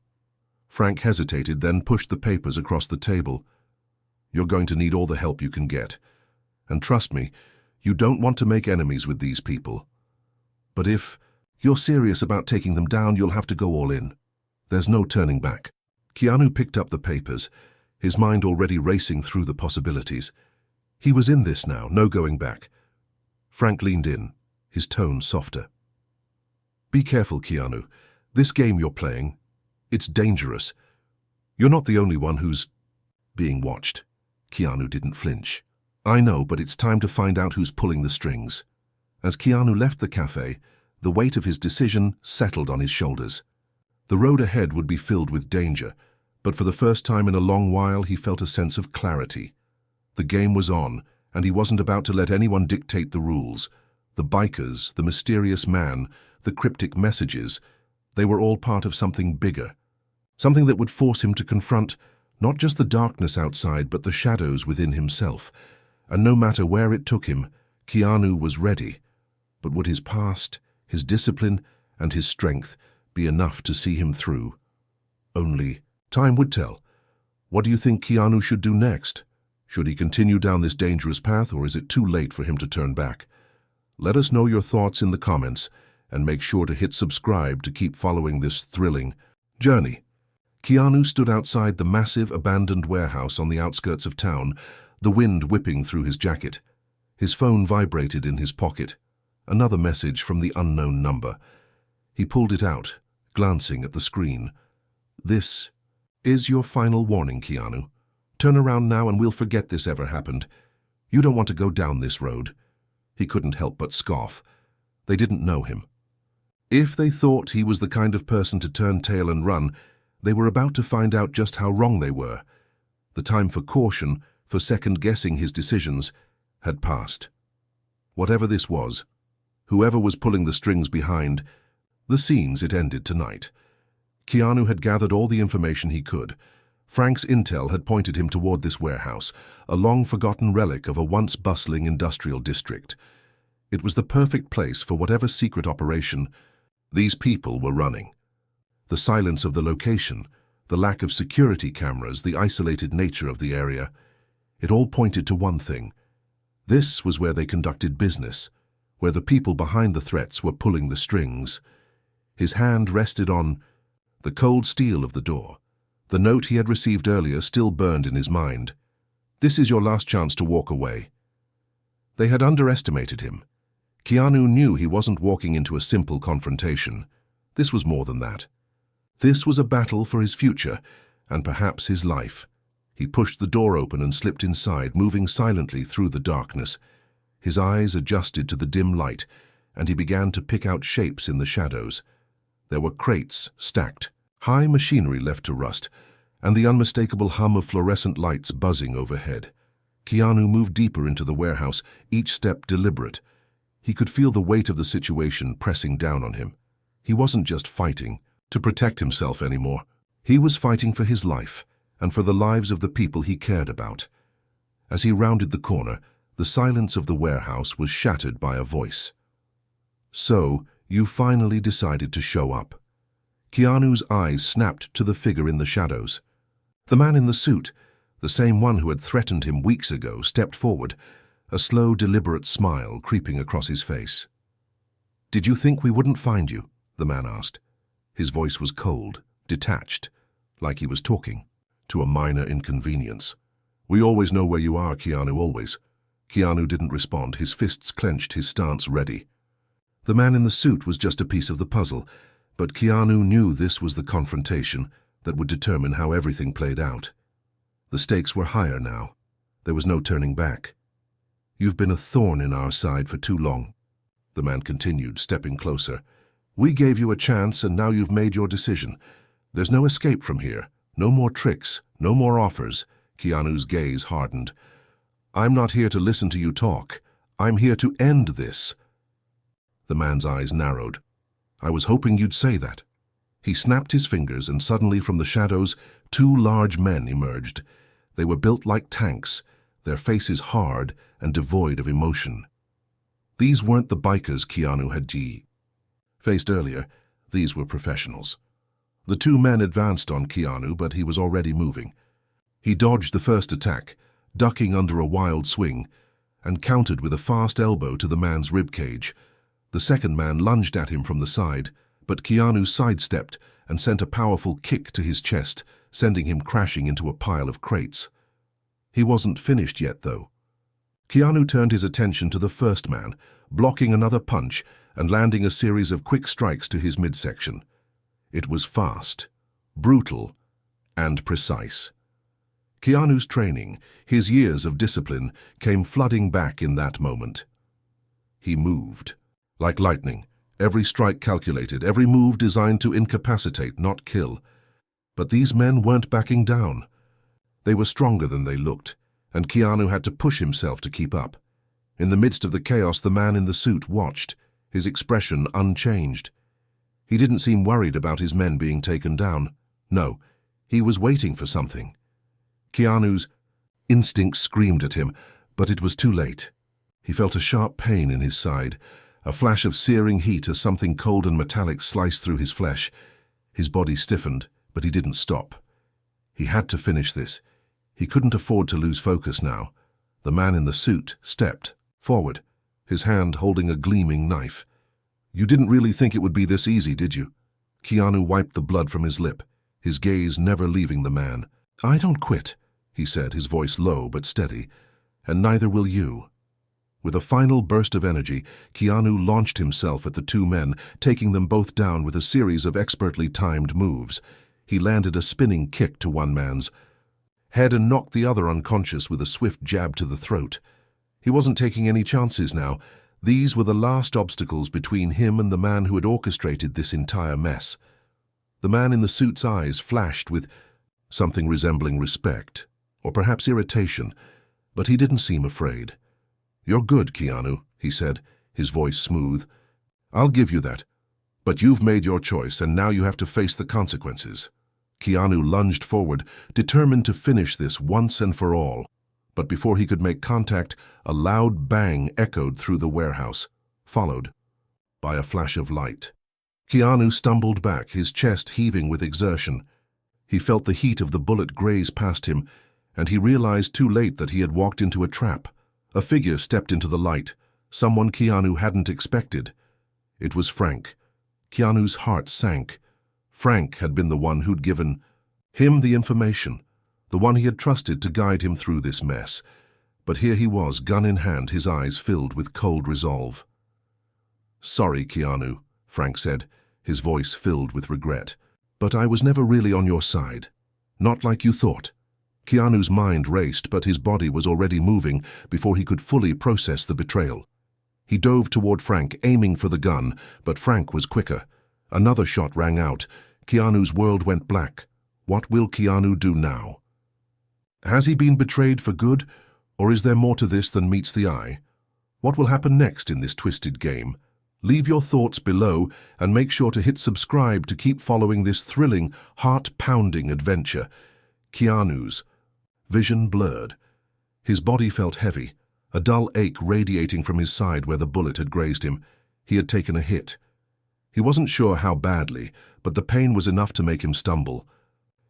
Frank hesitated, then pushed the papers across the table. "You're going to need all the help you can get. And trust me, you don't want to make enemies with these people. But if you're serious about taking them down, you'll have to go all in. There's no turning back." Keanu picked up the papers, his mind already racing through the possibilities. He was in this now, no going back. Frank leaned in, his tone softer. "Be careful, Keanu. This game you're playing, it's dangerous. You're not the only one who's being watched." Keanu didn't flinch. "I know, but it's time to find out who's pulling the strings." As Keanu left the cafe, the weight of his decision settled on his shoulders. The road ahead would be filled with danger, but for the first time in a long while he felt a sense of clarity. The game was on, and he wasn't about to let anyone dictate the rules. The bikers, the mysterious man, the cryptic messages, they were all part of something bigger. Something that would force him to confront not just the darkness outside, but the shadows within himself. And no matter where it took him, Keanu was ready. But would his past, his discipline, and his strength be enough to see him through? Only time would tell. What do you think Keanu should do next? Should he continue down this dangerous path, or is it too late for him to turn back? Let us know your thoughts in the comments, and make sure to hit subscribe to keep following this thrilling journey. Keanu stood outside the massive abandoned warehouse on the outskirts of town, the wind whipping through his jacket. His phone vibrated in his pocket. Another message from the unknown number. He pulled it out, glancing at the screen. "This is your final warning, Keanu. Turn around now and we'll forget this ever happened. You don't want to go down this road." He couldn't help but scoff. They didn't know him. If they thought he was the kind of person to turn tail and run, they were about to find out just how wrong they were. The time for caution, for second-guessing his decisions, had passed. Whatever this was, whoever was pulling the strings behind, the scenes it ended tonight. Keanu had gathered all the information he could. Frank's intel had pointed him toward this warehouse, a long-forgotten relic of a once bustling industrial district. It was the perfect place for whatever secret operation these people were running. The silence of the location, the lack of security cameras, the isolated nature of the area, it all pointed to one thing. This was where they conducted business, where the people behind the threats were pulling the strings. His hand rested on the cold steel of the door. The note he had received earlier still burned in his mind. "This is your last chance to walk away." They had underestimated him. Keanu knew he wasn't walking into a simple confrontation. This was more than that. This was a battle for his future, and perhaps his life. He pushed the door open and slipped inside, moving silently through the darkness. His eyes adjusted to the dim light, and he began to pick out shapes in the shadows. There were crates stacked, high machinery left to rust, and the unmistakable hum of fluorescent lights buzzing overhead. Keanu moved deeper into the warehouse, each step deliberate. He could feel the weight of the situation pressing down on him. He wasn't just fighting to protect himself anymore. He was fighting for his life and for the lives of the people he cared about. As he rounded the corner, the silence of the warehouse was shattered by a voice. "So, you finally decided to show up." Keanu's eyes snapped to the figure in the shadows. The man in the suit, the same one who had threatened him weeks ago, stepped forward, a slow, deliberate smile creeping across his face. "Did you think we wouldn't find you?" the man asked. His voice was cold, detached, like he was talking to a minor inconvenience. "We always know where you are, Keanu, always." Keanu didn't respond, his fists clenched, his stance ready. The man in the suit was just a piece of the puzzle, but Keanu knew this was the confrontation that would determine how everything played out. The stakes were higher now. There was no turning back. "You've been a thorn in our side for too long," the man continued, stepping closer. "We gave you a chance and now you've made your decision. There's no escape from here. No more tricks. No more offers." Keanu's gaze hardened. "I'm not here to listen to you talk. I'm here to end this." The man's eyes narrowed. "I was hoping you'd say that." He snapped his fingers and suddenly from the shadows, two large men emerged. They were built like tanks, their faces hard and devoid of emotion. These weren't the bikers Keanu had faced earlier. These were professionals. The two men advanced on Keanu, but he was already moving. He dodged the first attack, ducking under a wild swing, and countered with a fast elbow to the man's ribcage. The second man lunged at him from the side, but Keanu sidestepped and sent a powerful kick to his chest, sending him crashing into a pile of crates. He wasn't finished yet, though. Keanu turned his attention to the first man, blocking another punch and landing a series of quick strikes to his midsection. It was fast, brutal, and precise. Keanu's training, his years of discipline, came flooding back in that moment. He moved. Like lightning, every strike calculated, every move designed to incapacitate, not kill. But these men weren't backing down. They were stronger than they looked, and Keanu had to push himself to keep up. In the midst of the chaos, the man in the suit watched, his expression unchanged. He didn't seem worried about his men being taken down. No, he was waiting for something. Keanu's instinct screamed at him, but it was too late. He felt a sharp pain in his side, a flash of searing heat as something cold and metallic sliced through his flesh. His body stiffened, but he didn't stop. He had to finish this. He couldn't afford to lose focus now. The man in the suit stepped forward, his hand holding a gleaming knife. "You didn't really think it would be this easy, did you?" Keanu wiped the blood from his lip, his gaze never leaving the man. "I don't quit," he said, his voice low but steady, "and neither will you." With a final burst of energy, Keanu launched himself at the two men, taking them both down with a series of expertly timed moves. He landed a spinning kick to one man's head and knocked the other unconscious with a swift jab to the throat. He wasn't taking any chances now. These were the last obstacles between him and the man who had orchestrated this entire mess. The man in the suit's eyes flashed with something resembling respect, or perhaps irritation, but he didn't seem afraid. "You're good, Keanu," he said, his voice smooth. "I'll give you that. But you've made your choice, and now you have to face the consequences." Keanu lunged forward, determined to finish this once and for all. But before he could make contact, a loud bang echoed through the warehouse, followed by a flash of light. Keanu stumbled back, his chest heaving with exertion. He felt the heat of the bullet graze past him, and he realized too late that he had walked into a trap. A figure stepped into the light, someone Keanu hadn't expected. It was Frank. Keanu's heart sank. Frank had been the one who'd given him the information, the one he had trusted to guide him through this mess. But here he was, gun in hand, his eyes filled with cold resolve. "Sorry, Keanu," Frank said, his voice filled with regret. "But I was never really on your side. Not like you thought." Keanu's mind raced, but his body was already moving before he could fully process the betrayal. He dove toward Frank, aiming for the gun, but Frank was quicker. Another shot rang out. Keanu's world went black. What will Keanu do now? Has he been betrayed for good, or is there more to this than meets the eye? What will happen next in this twisted game? Leave your thoughts below and make sure to hit subscribe to keep following this thrilling, heart-pounding adventure. Keanu's vision blurred. His body felt heavy, a dull ache radiating from his side where the bullet had grazed him. He had taken a hit. He wasn't sure how badly, but the pain was enough to make him stumble.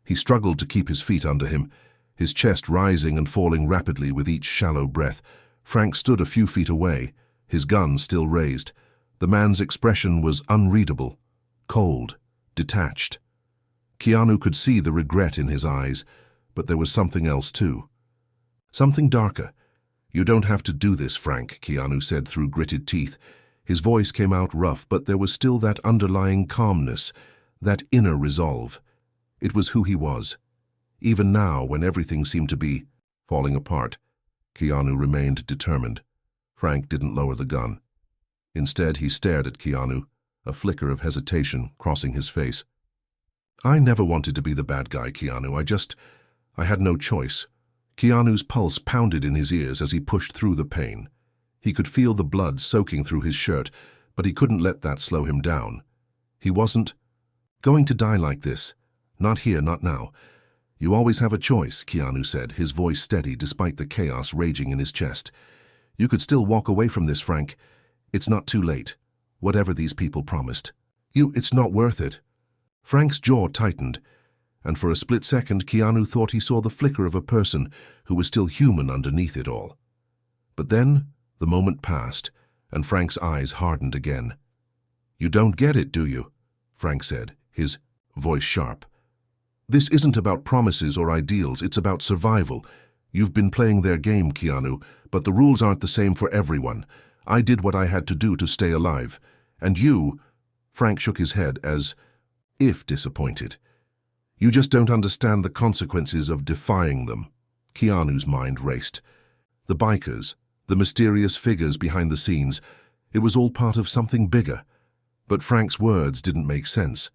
He struggled to keep his feet under him, his chest rising and falling rapidly with each shallow breath. Frank stood a few feet away, his gun still raised. The man's expression was unreadable, cold, detached. Keanu could see the regret in his eyes, but there was something else too. Something darker. "You don't have to do this, Frank," Keanu said through gritted teeth. His voice came out rough, but there was still that underlying calmness, that inner resolve. It was who he was. Even now, when everything seemed to be falling apart, Keanu remained determined. Frank didn't lower the gun. Instead, he stared at Keanu, a flicker of hesitation crossing his face. "I never wanted to be the bad guy, Keanu. I had no choice." Keanu's pulse pounded in his ears as he pushed through the pain. He could feel the blood soaking through his shirt, but he couldn't let that slow him down. He wasn't going to die like this. Not here, not now. "You always have a choice," Keanu said, his voice steady despite the chaos raging in his chest. "You could still walk away from this, Frank. It's not too late. Whatever these people promised. It's not worth it." Frank's jaw tightened, and for a split second Keanu thought he saw the flicker of a person who was still human underneath it all. But then the moment passed, and Frank's eyes hardened again. "You don't get it, do you?" Frank said, his voice sharp. "This isn't about promises or ideals, it's about survival. You've been playing their game, Keanu, but the rules aren't the same for everyone. I did what I had to do to stay alive. And you—" Frank shook his head as if disappointed. "You just don't understand the consequences of defying them." Keanu's mind raced. The bikers, the mysterious figures behind the scenes, it was all part of something bigger. But Frank's words didn't make sense.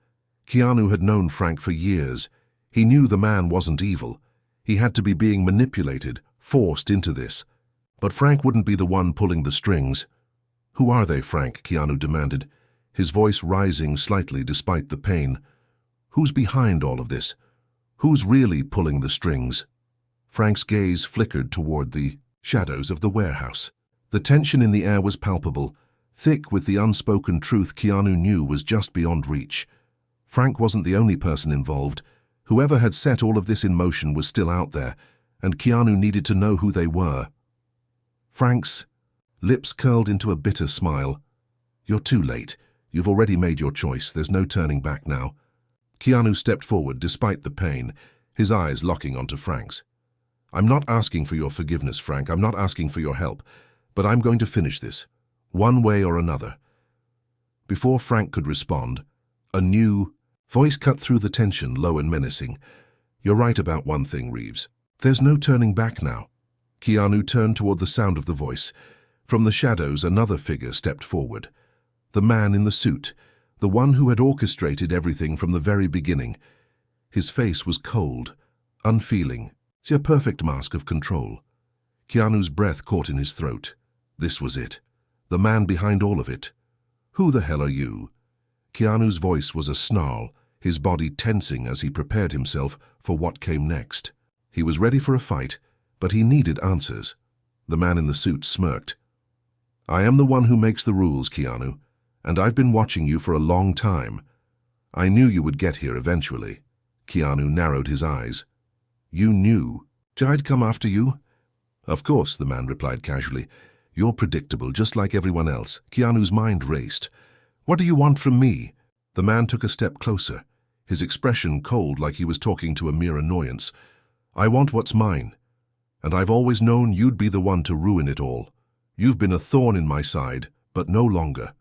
Keanu had known Frank for years. He knew the man wasn't evil. He had to be being manipulated, forced into this. But Frank wouldn't be the one pulling the strings. "Who are they, Frank?" Keanu demanded, his voice rising slightly despite the pain. "Who's behind all of this? Who's really pulling the strings?" Frank's gaze flickered toward the shadows of the warehouse. The tension in the air was palpable, thick with the unspoken truth Keanu knew was just beyond reach. Frank wasn't the only person involved. Whoever had set all of this in motion was still out there, and Keanu needed to know who they were. Frank's lips curled into a bitter smile. "You're too late. You've already made your choice. There's no turning back now." Keanu stepped forward despite the pain, his eyes locking onto Frank's. "I'm not asking for your forgiveness, Frank. I'm not asking for your help. But I'm going to finish this, one way or another." Before Frank could respond, a new voice cut through the tension, low and menacing. "You're right about one thing, Reeves. There's no turning back now." Keanu turned toward the sound of the voice. From the shadows, another figure stepped forward. The man in the suit, the one who had orchestrated everything from the very beginning. His face was cold, unfeeling, a perfect mask of control. Keanu's breath caught in his throat. This was it. The man behind all of it. "Who the hell are you?" Keanu's voice was a snarl, his body tensing as he prepared himself for what came next. He was ready for a fight, but he needed answers. The man in the suit smirked. "I am the one who makes the rules, Keanu, and I've been watching you for a long time. I knew you would get here eventually." Keanu narrowed his eyes. "You knew I'd come after you?" "Of course," the man replied casually. "You're predictable, just like everyone else." Keanu's mind raced. "What do you want from me?" The man took a step closer, his expression cold like he was talking to a mere annoyance. "I want what's mine, and I've always known you'd be the one to ruin it all. You've been a thorn in my side, but no longer."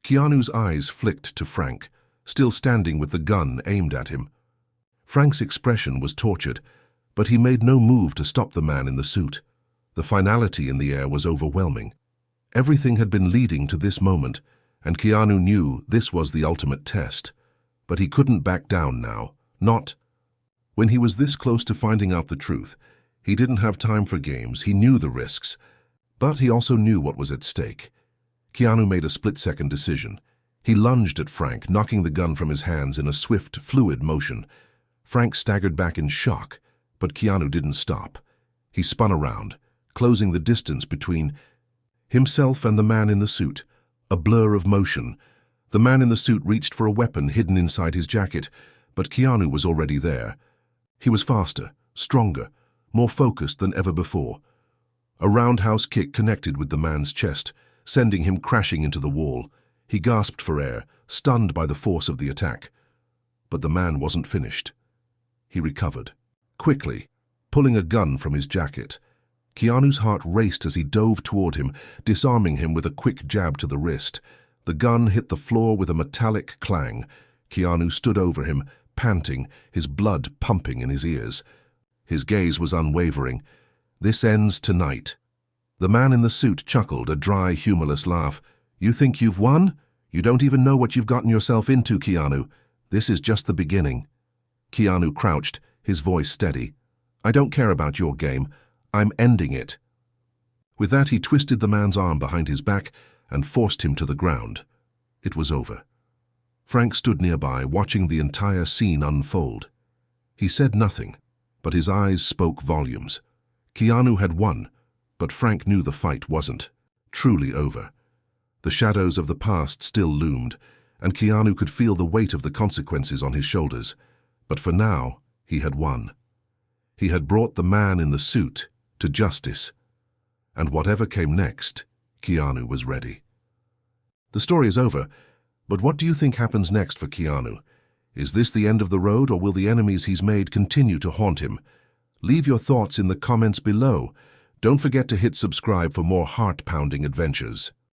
Keanu's eyes flicked to Frank, still standing with the gun aimed at him. Frank's expression was tortured, but he made no move to stop the man in the suit. The finality in the air was overwhelming. Everything had been leading to this moment, and Keanu knew this was the ultimate test. But he couldn't back down now. Not when he was this close to finding out the truth. He didn't have time for games. He knew the risks. But he also knew what was at stake. Keanu made a split-second decision. He lunged at Frank, knocking the gun from his hands in a swift, fluid motion. Frank staggered back in shock, but Keanu didn't stop. He spun around, closing the distance between himself and the man in the suit, a blur of motion. The man in the suit reached for a weapon hidden inside his jacket, but Keanu was already there. He was faster, stronger, more focused than ever before. A roundhouse kick connected with the man's chest, sending him crashing into the wall. He gasped for air, stunned by the force of the attack. But the man wasn't finished. He recovered, quickly, pulling a gun from his jacket. Keanu's heart raced as he dove toward him, disarming him with a quick jab to the wrist. The gun hit the floor with a metallic clang. Keanu stood over him, panting, his blood pumping in his ears. His gaze was unwavering. "This ends tonight." The man in the suit chuckled, a dry, humorless laugh. "You think you've won? You don't even know what you've gotten yourself into, Keanu. This is just the beginning." Keanu crouched, his voice steady. "I don't care about your game. I'm ending it." With that, he twisted the man's arm behind his back and forced him to the ground. It was over. Frank stood nearby, watching the entire scene unfold. He said nothing, but his eyes spoke volumes. Keanu had won, but Frank knew the fight wasn't truly over. The shadows of the past still loomed, and Keanu could feel the weight of the consequences on his shoulders. But for now, he had won. He had brought the man in the suit to justice. And whatever came next, Keanu was ready. The story is over, but what do you think happens next for Keanu? Is this the end of the road, or will the enemies he's made continue to haunt him? Leave your thoughts in the comments below. Don't forget to hit subscribe for more heart-pounding adventures.